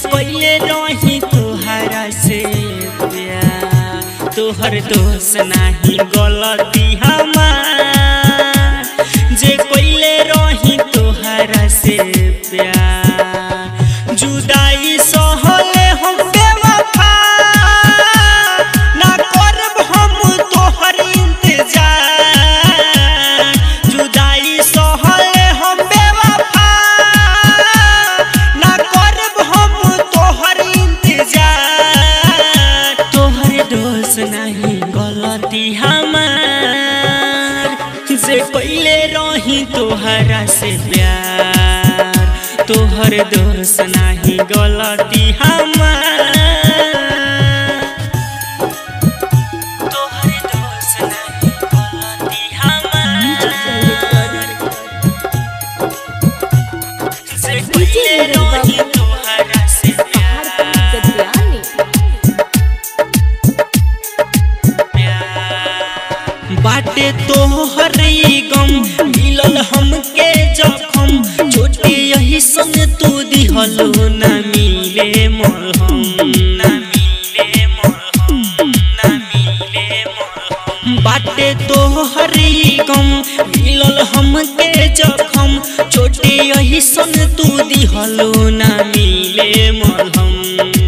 पहले रही तोहरा से प्यार, तोहर दोष नहीं गलती हमार। जे पहले रही तोहरा से प्यार, जुदाई सहले हम बेवफा, ना करब हम तोहर इंतजार। जुदाई सहले हम बेवफा, ना करब हम तोहर इंतजार। तोहर दोष नहीं गलती हमार, जे पहले रही तोहरा से प्यार, तोहर दोष नहीं गलती हमार। तोहर दोष नहीं गलती हमार, जे पहले रही तोहरा से बाटे तोहर गम मिलल हमके जखम, छोटे यही संग तू दिहलो ना मिले मरहम, ना मिले मरहम, ना मिले मरहम। बाटे तोहर गम मिलल हमके जखम, छोटे यही संग तू दिहलो ना मिले मरहम,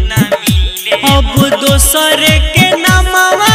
ना मिले। अब दोसर के नामवा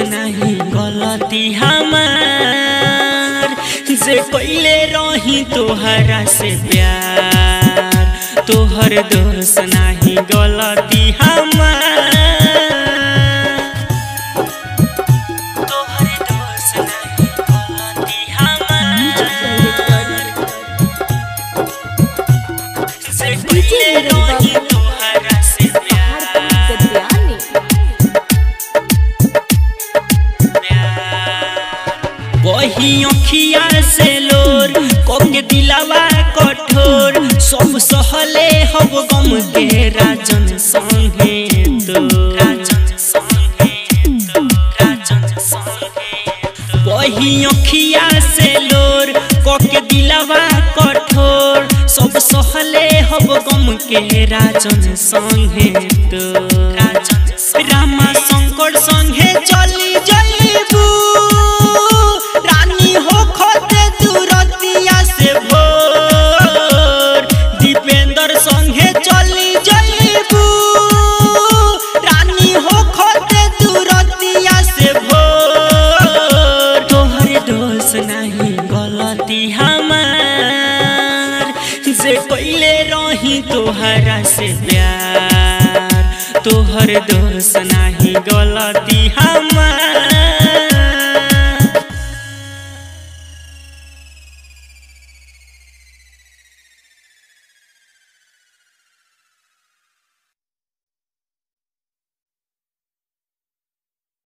नहीं गलती हमार, जे पहले रही तोहरा से प्यार, तोहर दोष नहीं गलती हमार। तोहर दोष नहीं गलती हमार, जे पहले रही तोहरा से वही अखिया से लोर कोके दिलावा कठोर, सब सहले हब गम के राजन संगे तो, राजन संगे तो, राजन संगे तो। वही अखिया से लोर कोके दिलावा कठोर, सब सहले हब गम के राजन संगे तो, राजन। रामा शंकर संगे चली जाइबू, रानी हो खोते दूरतिया से भोर। दीपेंद्र संगे चली जाइबू, रानी हो खोते दूरतिया से भोर। तोहर दोष नहीं गलती हमार, जे पहले रही तोहरा से प्यार, तोहर दोष नहीं गलती हमार।